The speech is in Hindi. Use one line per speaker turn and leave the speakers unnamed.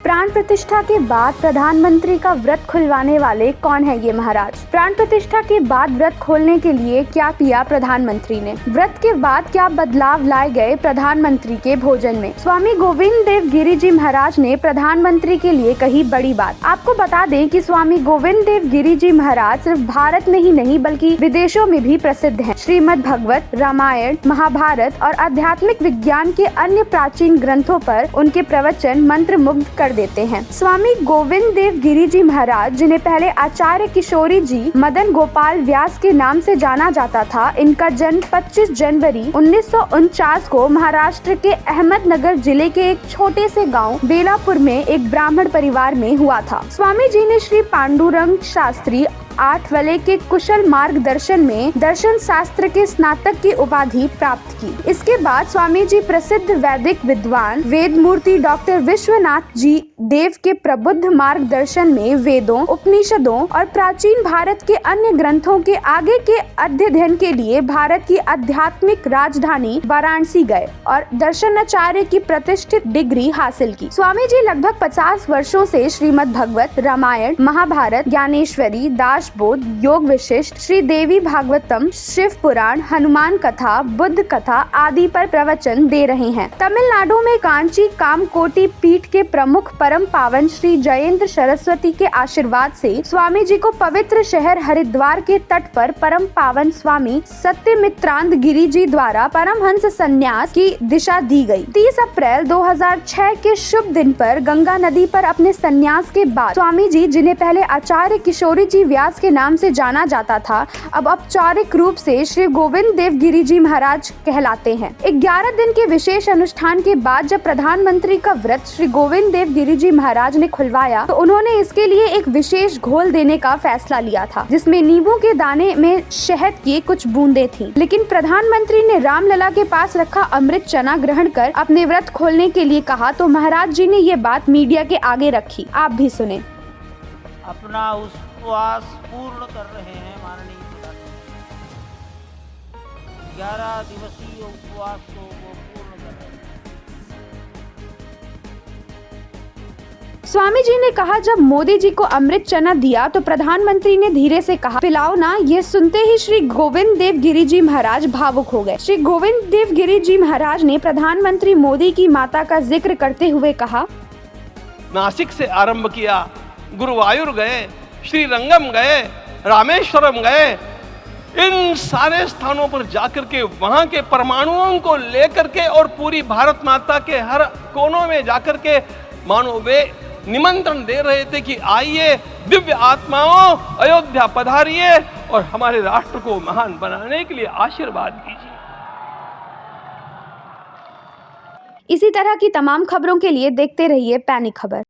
प्राण प्रतिष्ठा के बाद प्रधानमंत्री का व्रत खुलवाने वाले कौन है ये महाराज? प्राण प्रतिष्ठा के बाद व्रत खोलने के लिए क्या किया प्रधानमंत्री ने? व्रत के बाद क्या बदलाव लाए गए प्रधानमंत्री के भोजन में? स्वामी गोविंद देव गिरी जी महाराज ने प्रधानमंत्री के लिए कही बड़ी बात। आपको बता दें कि स्वामी गोविंद देव गिरी जी महाराज सिर्फ भारत में ही नहीं बल्कि विदेशों में भी प्रसिद्ध हैं। श्रीमद् भगवत, रामायण, महाभारत और आध्यात्मिक विज्ञान के अन्य प्राचीन ग्रंथों पर उनके प्रवचन मंत्रमुग्ध कर देते हैं। स्वामी गोविंद देव गिरी जी महाराज, जिन्हें पहले आचार्य किशोरी जी मदन गोपाल व्यास के नाम से जाना जाता था, इनका जन्म 25 जनवरी 1949 को महाराष्ट्र के अहमदनगर जिले के एक छोटे से गांव बेलापुर में एक ब्राह्मण परिवार में हुआ था। स्वामी जी ने श्री पांडुरंग शास्त्री 8 वलय के कुशल मार्गदर्शन में दर्शन शास्त्र के स्नातक की उपाधि प्राप्त की। इसके बाद स्वामी जी प्रसिद्ध वैदिक विद्वान वेद मूर्ति डॉक्टर विश्वनाथ जी देव के प्रबुद्ध मार्गदर्शन में वेदों, उपनिषदों और प्राचीन भारत के अन्य ग्रंथों के आगे के अध्ययन के लिए भारत की आध्यात्मिक राजधानी वाराणसी गए और दर्शनाचार्य की प्रतिष्ठित डिग्री हासिल की। स्वामी जी लगभग 50 वर्षों से श्रीमद् भगवत, रामायण, महाभारत, ज्ञानेश्वरी, दास बोध, योग विशिष्ट, श्री देवी भागवतम, शिव पुराण, हनुमान कथा, बुद्ध कथा आदि पर प्रवचन दे रहे हैं। तमिलनाडु में कांची कामकोटि पीठ के प्रमुख परम पावन श्री जयेंद्र सरस्वती के आशीर्वाद से स्वामी जी को पवित्र शहर हरिद्वार के तट पर परम पावन स्वामी सत्यमित्रानंद गिरी जी द्वारा परमहंस संन्यास की दिशा दी गई। 30 अप्रैल 2006 के शुभ दिन पर गंगा नदी पर अपने संन्यास के बाद स्वामी जी, जिन्हें पहले आचार्य किशोरी जी व्यास के नाम से जाना जाता था, अब औपचारिक रूप से श्री गोविंद देव गिरी जी महाराज कहलाते हैं। 11 दिन के विशेष अनुष्ठान के बाद जब प्रधानमंत्री का व्रत श्री गोविंद देव गिरी जी महाराज ने खुलवाया तो उन्होंने इसके लिए एक विशेष घोल देने का फैसला लिया था, जिसमें नींबू के दाने में शहद की कुछ बूंदें थी। लेकिन प्रधानमंत्री ने रामलला के पास रखा अमृत चना ग्रहण कर अपने व्रत खोलने के लिए कहा तो महाराज जी ने ये बात मीडिया के आगे रखी। आप भी सुने।
अपना उपवास पूर्ण कर रहे हैं माननीय प्रधानमंत्री। 11 दिवसीय उपवास को वो पूर्ण कर रहे हैं।
स्वामी जी ने कहा, जब मोदी जी को अमृत चना दिया तो प्रधानमंत्री ने धीरे से कहा, पिलाओ ना। ये सुनते ही श्री गोविंद देव गिरी जी महाराज भावुक हो गए। श्री गोविंद देव गिरी जी महाराज ने प्रधानमंत्री मोदी की माता का जिक्र करते हुए कहा,
नासिक से आरंभ किया, गुरुवायूर गए, श्रीरंगम गए, रामेश्वरम गए, इन सारे स्थानों पर जाकर के वहां के परमाणुओं को लेकर के और पूरी भारत माता के हर कोनों में जाकर के मानो वे निमंत्रण दे रहे थे कि आइए दिव्य आत्माओं, अयोध्या पधारिए और हमारे राष्ट्र को महान बनाने के लिए आशीर्वाद कीजिए।
इसी तरह की तमाम खबरों के लिए देखते रहिए पैनिक खबर।